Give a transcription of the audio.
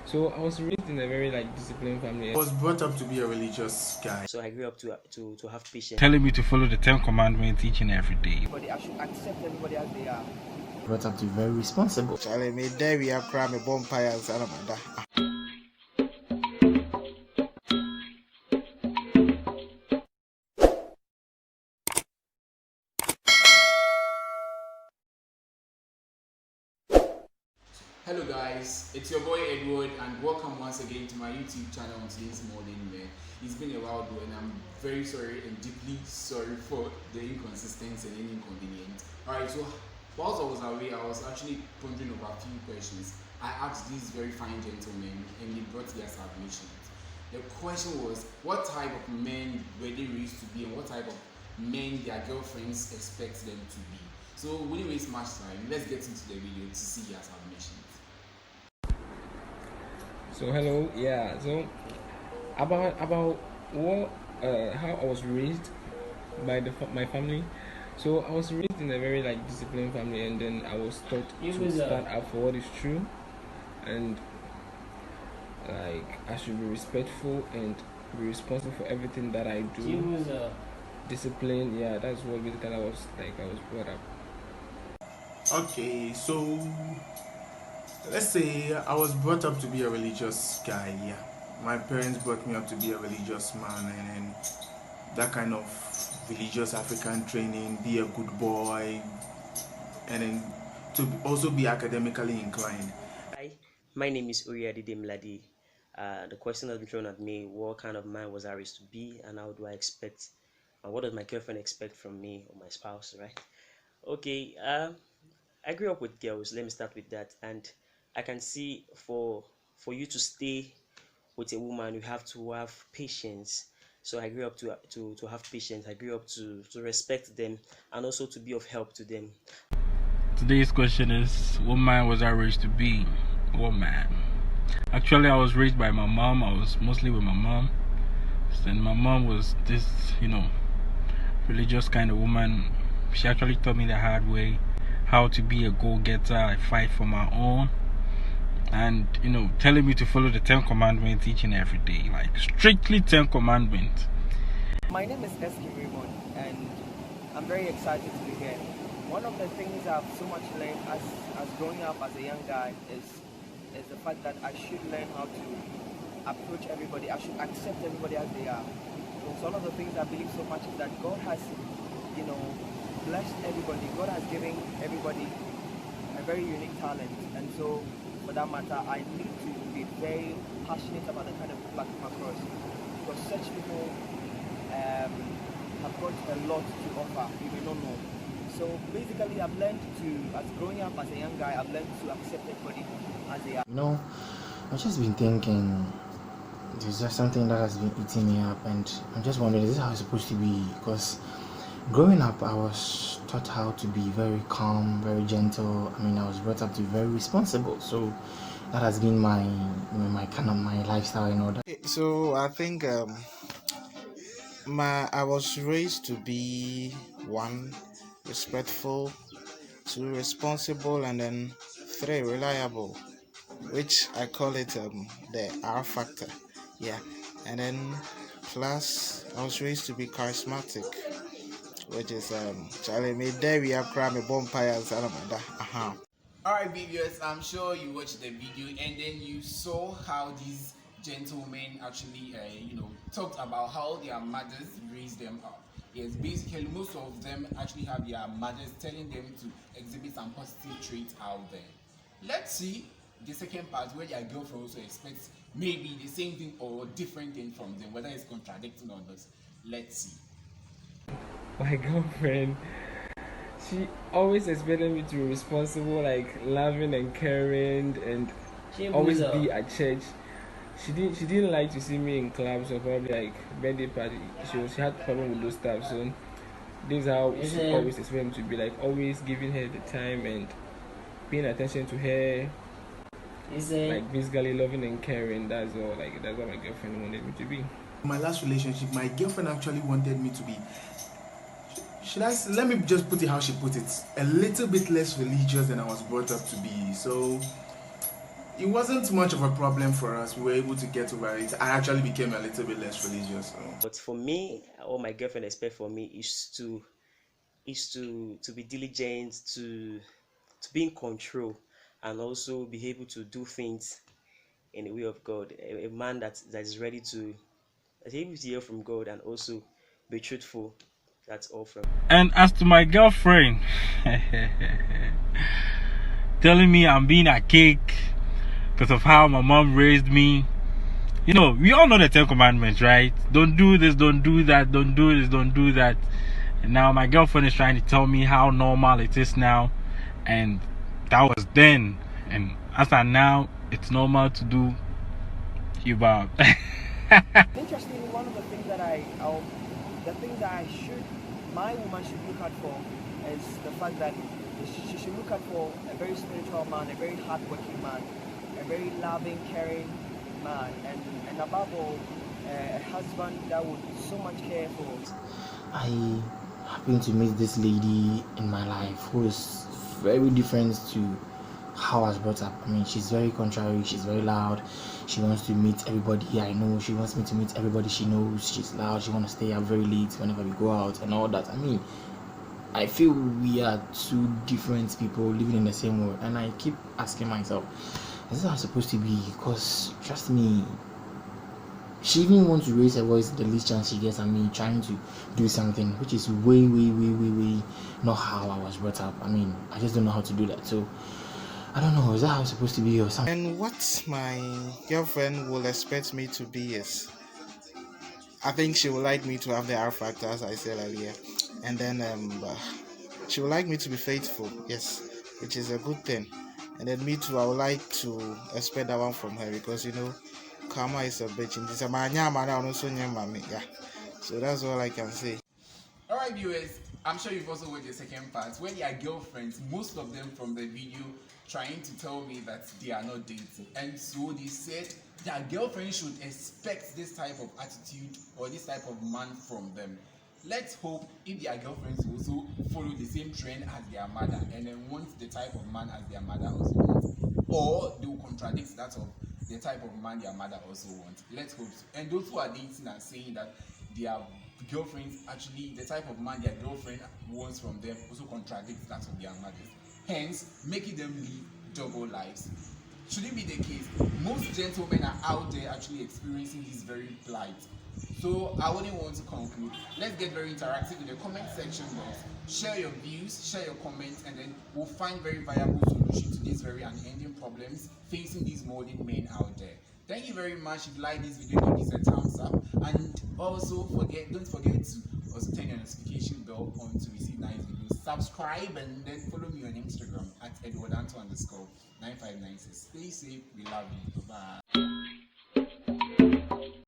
So I was raised in a very like disciplined family. I was brought up to be a religious guy. So I grew up to have patience. Telling me to follow the 10 Commandments each and every day. Everybody, I should accept everybody as they are. Brought up to be very responsible. Charlie, me there we are crying a bonfires and Amanda. Hello guys, it's your boy Edward and welcome once again to my YouTube channel on today's morning, man. It's been a while though and I'm very sorry and deeply sorry for the inconsistency and inconvenience. Alright, so whilst I was away, I was actually pondering over a few questions. I asked these very fine gentlemen and they brought their submissions. The question was, what type of men were they raised to be and what type of men their girlfriends expect them to be? So we didn't waste much time. Let's get into the video to see their submissions. So hello, yeah. So about what how I was raised by my family. So I was raised in a very like disciplined family, and then I was taught to stand up for what is true, and like I should be respectful and be responsible for everything that I do. Discipline, yeah, that's what basically I was brought up. Okay, so let's say I was brought up to be a religious guy. Yeah, my parents brought me up to be a religious man, and that kind of religious African training, be a good boy, and then to also be academically inclined. Hi, my name is Demilade. The question has been thrown at me: what kind of man was I raised to be, and how do I expect, and what does my girlfriend expect from me or my spouse, right? Okay, I grew up with girls. Let me start with that, and I can see for you to stay with a woman, you have to have patience. So I grew up to have patience. I grew up to respect them and also to be of help to them. Today's question is, what man was I raised to be? What man? Actually, I was raised by my mom. I was mostly with my mom. And my mom was this, religious kind of woman. She actually taught me the hard way how to be a go-getter. I fight for my own. And, telling me to follow the 10 Commandments each and every day. Like, strictly 10 Commandments. My name is Eski Raymond, and I'm very excited to be here. One of the things I've so much learned as growing up as a young guy is the fact that I should learn how to approach everybody. I should accept everybody as they are. So one of the things I believe so much is that God has, blessed everybody. God has given everybody a very unique talent, and so for that matter, I need to be very passionate about the kind of people I come across, because such people have got a lot to offer you may not know. So basically, I've learned to, as growing up as a young guy, I've learned to accept everybody as they are. I've just been thinking, there's just something that has been eating me up, and I'm just wondering, is this how it's supposed to be? Because growing up, I was taught how to be very calm, very gentle. I was brought up to be very responsible. So that has been my lifestyle and all that. So I think I was raised to be one, respectful, two, responsible, and then three, reliable, which I call it the R factor. Yeah, and then plus I was raised to be charismatic, which is Charlie, me there we are crying a bonfires and Amanda. Alright viewers, I'm sure you watched the video and then you saw how these gentlemen actually talked about how their mothers raised them up. Yes, basically most of them actually have their mothers telling them to exhibit some positive traits out there. Let's see the second part where their girlfriend also expects maybe the same thing or different thing from them, whether it's contradicting or not. Let's see. My girlfriend, she always expected me to be responsible, like loving and caring, and always be at church. She didn't like to see me in clubs or probably like birthday party. She had problem with those stuff. So this is how she always expected me to be, like always giving her the time and paying attention to her. Like basically loving and caring. That's all. Like that's what my girlfriend wanted me to be. My last relationship, my girlfriend actually wanted me to be, let me just put it how she put it, a little bit less religious than I was brought up to be. So it wasn't much of a problem for us. We were able to get over it. I actually became a little bit less religious. So. But for me, what my girlfriend expects from me is to be diligent, to be in control, and also be able to do things in the way of God. A man that is ready to that's able to hear from God and also be truthful. That's all from. And as to my girlfriend, telling me I'm being a cake because of how my mom raised me. You know, we all know the 10 commandments, right? Don't do this, don't do that, don't do this, don't do that. And now my girlfriend is trying to tell me how normal it is now. And that was then. And as of now, it's normal to do hijab. Interestingly, one of the things that my woman should look out for is the fact that she should look out for a very spiritual man, a very hardworking man, a very loving, caring man, and above all, a husband that would so much care for. I happened to meet this lady in my life who is very different to how I was brought up. I mean, she's very contrary, she's very loud, she wants to meet everybody I know, she wants me to meet everybody she knows, she's loud, she wants to stay up very late whenever we go out and all that. I mean, I feel we are two different people living in the same world, and I keep asking myself, is this how it's supposed to be? Because trust me, she even wants to raise her voice the least chance she gets at me trying to do something, which is way not how I was brought up. I mean, I just don't know how to do that. So I don't know, is that how it's supposed to be or something? And what my girlfriend will expect me to be is, I think she would like me to have the R factor, as I said earlier, and then she would like me to be faithful, yes, which is a good thing. And then me too, I would like to expect that one from her, because karma is a bitch. Yeah. So that's all I can say. Alright viewers, I'm sure you've also watched the second part where their girlfriends, most of them from the video, trying to tell me that they are not dating. And so they said their girlfriend should expect this type of attitude or this type of man from them. Let's hope if their girlfriends also follow the same trend as their mother and then want the type of man as their mother also wants, or they will contradict that of the type of man their mother also wants. Let's hope so. And those who are dating are saying that their girlfriends, actually the type of man their girlfriend wants from them also contradicts that of their mothers, hence making them live double lives. Should it be the case, most gentlemen are out there actually experiencing this very plight. So I wouldn't want to conclude. Let's get very interactive in the comment section box. Share your views, share your comments, and then we'll find very viable solutions to these very unending problems facing these modern men out there. Thank you very much. If you like this video, give this a thumbs up, and also don't forget to also turn your notification bell on to receive nice videos. Subscribe and then follow me on Instagram at edwardanto_9596. Stay safe. We love you. Bye.